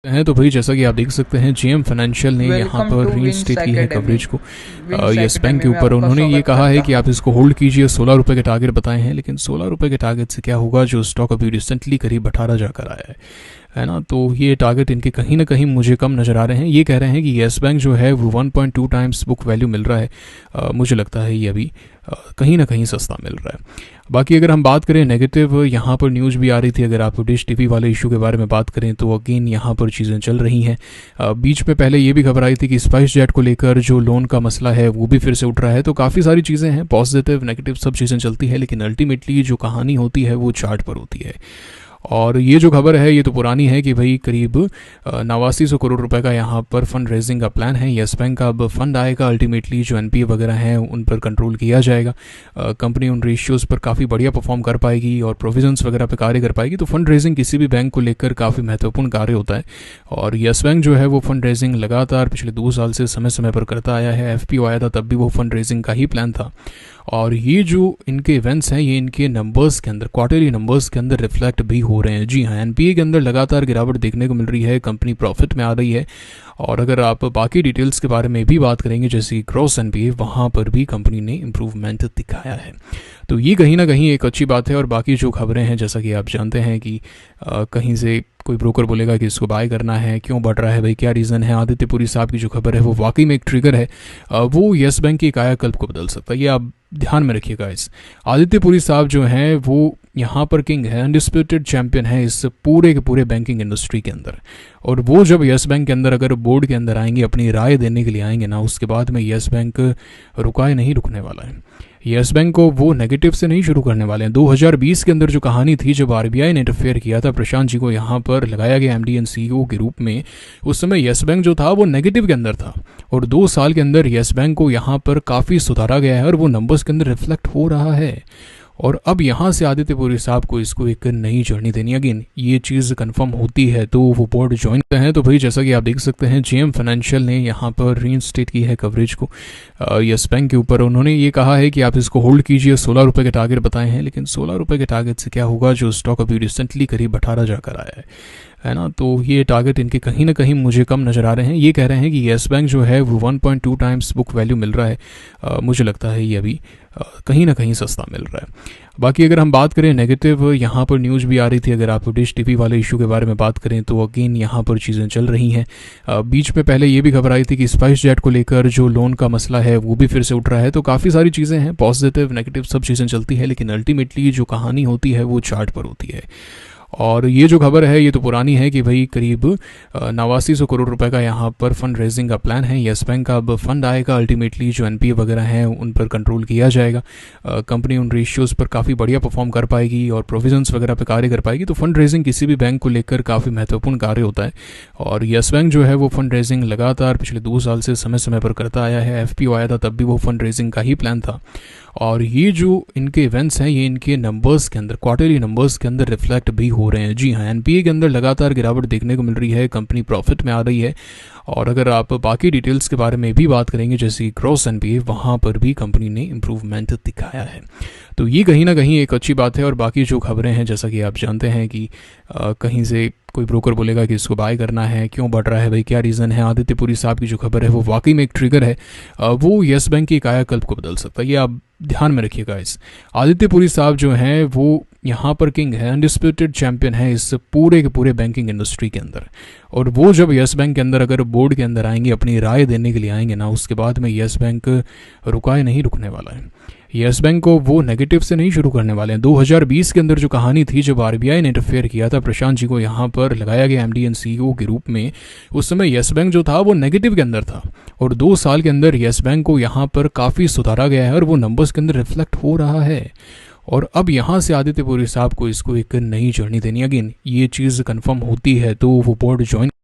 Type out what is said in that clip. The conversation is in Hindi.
हैं तो भाई जैसा कि आप देख सकते हैं जेएम फाइनेंशियल ने यहाँ वेलकम पर टू विंस रीइंस्टेट की है एकेडमी। कवरेज को विंस यस बैंक के एकेडमी में ऊपर। आपका उन्होंने ये स्वागत कहा है करता कि हूं। आप इसको होल्ड कीजिए। 16 रुपये के टारगेट बताए हैं, लेकिन 16 रुपये के टारगेट से क्या होगा, जो स्टॉक अभी रिसेंटली करीब 18 जाकर आया है ना। तो ये टारगेट इनके कहीं ना कहीं मुझे कम नज़र आ रहे हैं। ये कह रहे हैं कि येस बैंक जो है वो 1.2 टाइम्स बुक वैल्यू मिल रहा है। मुझे लगता है ये अभी कहीं ना कहीं सस्ता मिल रहा है। बाकी अगर हम बात करें नेगेटिव, यहाँ पर न्यूज़ भी आ रही थी। अगर आप डिश टीवी वाले इशू के बारे में बात करें तो अगेन यहाँ पर चीज़ें चल रही हैं। बीच में पहले ये भी खबर आई थी कि स्पाइस जेट को लेकर जो लोन का मसला है वो भी फिर से उठ रहा है। तो काफ़ी सारी चीज़ें हैं, पॉजिटिव नेगेटिव सब चीज़ें चलती है, लेकिन अल्टीमेटली जो कहानी होती है वो चार्ट पर होती है। और ये जो खबर है ये तो पुरानी है कि भाई करीब 8900 करोड़ रुपए का यहाँ पर फंड रेजिंग का प्लान है। येस बैंक का अब फंड आएगा। अल्टीमेटली जो एनपीए वगैरह हैं उन पर कंट्रोल किया जाएगा। कंपनी उन रेशियोज़ पर काफ़ी बढ़िया परफॉर्म कर पाएगी और प्रोविजंस वगैरह पे कार्य कर पाएगी। तो फंड रेजिंग किसी भी बैंक को लेकर काफ़ी महत्वपूर्ण कार्य होता है। और येस बैंक जो है वो फंड रेजिंग लगातार पिछले 2 साल से समय समय पर करता आया है। एफपीओ आया था तब भी वो फंड रेजिंग का ही प्लान था। और ये जो इनके इवेंट्स हैं ये इनके नंबर्स के अंदर, क्वार्टरली नंबर्स के अंदर रिफ्लेक्ट भी हो रहे हैं। जी हाँ, एनपीए के अंदर लगातार गिरावट देखने को मिल रही है। कंपनी प्रॉफिट में आ रही है। और अगर आप बाकी डिटेल्स के बारे में भी बात करेंगे, जैसे ग्रॉस एनपीए, वहाँ पर भी कंपनी ने इम्प्रूवमेंट दिखाया है। तो ये कहीं ना कहीं एक अच्छी बात है। और बाकी जो खबरें हैं, जैसा कि आप जानते हैं कि कहीं से कोई ब्रोकर बोलेगा कि इसको बाय करना है, क्यों बढ़ रहा है, भाई क्या रीज़न है। आदित्य पुरी साहब की जो खबर है वो वाकई में एक ट्रिगर है। वो येस बैंक की कायाकल्प को बदल सकता है। ये आप ध्यान में रखिएगा। इस आदित्य पुरी साहब जो हैं वो यहाँ पर किंग है, अनडिस्प्यूटेड चैंपियन है इस पूरे के पूरे बैंकिंग इंडस्ट्री के अंदर। और वो जब येस बैंक के अंदर अगर बोर्ड के अंदर आएंगे, अपनी राय देने के लिए आएंगे ना, उसके बाद में येस बैंक रुकाए नहीं रुकने वाला है। येस बैंक को वो नेगेटिव से नहीं शुरू करने वाले हैं। 2020 के अंदर जो कहानी थी, जब आरबीआई ने इंटरफेयर किया था, प्रशांत जी को यहाँ पर लगाया गया एमडी एंड सीईओ के रूप में, उस समय येस बैंक जो था वो नेगेटिव के अंदर था। और 2 साल के अंदर येस बैंक को यहाँ पर काफ़ी सुधारा गया है और वो नंबर्स के अंदर रिफ्लेक्ट हो रहा है। और अब यहाँ से आदित्य पुरी साहब को इसको एक नई जर्नी देनी। अगेन ये चीज़ कंफर्म होती है तो वो बोर्ड ज्वाइन करते हैं। तो भाई जैसा कि आप देख सकते हैं जेएम फाइनेंशियल ने यहाँ पर रीइंस्टेट की है कवरेज को येस बैंक के ऊपर। उन्होंने ये कहा है कि आप इसको होल्ड कीजिए। 16 रुपये के टारगेट बताए हैं, लेकिन 16 रुपये के टारगेट से क्या होगा, जो स्टॉक अभी रिसेंटली करीब 18 जाकर आया है ना। तो ये टारगेट इनके कहीं ना कहीं मुझे कम नज़र आ रहे हैं। ये कह रहे हैं कि येस बैंक जो है वो 1.2 टाइम्स बुक वैल्यू मिल रहा है। मुझे लगता है ये अभी कहीं ना कहीं सस्ता मिल रहा है। बाकी अगर हम बात करें नेगेटिव, यहाँ पर न्यूज़ भी आ रही थी। अगर आप डिश टीवी वाले इशू के बारे में बात करें तो अगेन यहाँ पर चीज़ें चल रही हैं। बीच में पहले ये भी खबर आई थी कि स्पाइस जेट को लेकर जो लोन का मसला है वो भी फिर से उठ रहा है। तो काफ़ी सारी चीज़ें हैं, पॉजिटिव नेगेटिव सब चीज़ें चलती है, लेकिन अल्टीमेटली जो कहानी होती है वो चार्ट पर होती है। और ये जो खबर है ये तो पुरानी है कि भाई करीब 8900 करोड़ रुपए का यहाँ पर फंड रेजिंग का प्लान है। येस बैंक का अब फंड आएगा। अल्टीमेटली जो एनपीए वगैरह हैं उन पर कंट्रोल किया जाएगा। कंपनी उन रेशियोज़ पर काफ़ी बढ़िया परफॉर्म कर पाएगी और प्रोविजंस वगैरह पे कार्य कर पाएगी। तो फंड रेजिंग किसी भी बैंक को लेकर काफ़ी महत्वपूर्ण कार्य होता है। और येस बैंक जो है वो फंड रेजिंग लगातार पिछले 2 साल से समय समय पर करता आया है। एफपीओ आया था तब भी वो फंड रेजिंग का ही प्लान था। और ये जो इनके इवेंट्स हैं ये इनके नंबर्स के अंदर, क्वार्टरली नंबर्स के अंदर रिफ्लेक्ट भी हो रहे हैं। जी हाँ, एनपीए के अंदर लगातार गिरावट देखने को मिल रही है। कंपनी प्रॉफिट में आ रही है। और अगर आप बाकी डिटेल्स के बारे में भी बात करेंगे, जैसे ग्रॉस एनपीए, वहाँ पर भी कंपनी ने इम्प्रूवमेंट दिखाया है। तो ये कहीं ना कहीं एक अच्छी बात है। और बाकी जो खबरें हैं, जैसा कि आप जानते हैं कि कहीं से कोई ब्रोकर बोलेगा कि इसको बाय करना है, क्यों बढ़ रहा है, भाई क्या रीज़न है। आदित्य पुरी साहब की जो खबर है वो वाकई में एक ट्रिगर है। वो येस बैंक की कायाकल्प को बदल सकता है। ये आप ध्यान में रखिएगा। इस आदित्य पुरी साहब जो हैं वो यहाँ पर किंग है, अनडिस्प्यूटेड चैंपियन है इस पूरे के पूरे बैंकिंग इंडस्ट्री के अंदर। और वो जब येस बैंक के अंदर अगर बोर्ड के अंदर आएंगे, अपनी राय देने के लिए आएंगे ना, उसके बाद में येस बैंक रुकाए नहीं रुकने वाला है। येस बैंक को वो नेगेटिव से नहीं शुरू करने वाले हैं। 2020 के अंदर जो कहानी थी, जब आरबीआई ने इंटरफेयर किया था, प्रशांत जी को यहाँ पर लगाया गया एमडी एंड सीईओ के रूप में, उस समय येस बैंक जो था वो नेगेटिव के अंदर था। और 2 साल के अंदर येस बैंक को यहाँ पर काफ़ी सुधारा गया है और वो नंबर्स के अंदर रिफ्लेक्ट हो रहा है। और अब यहाँ से आदित्य पुरी साहब को इसको एक नई जर्नी देनी। अगेन ये चीज़ कंफर्म होती है तो वो बोर्ड ज्वाइन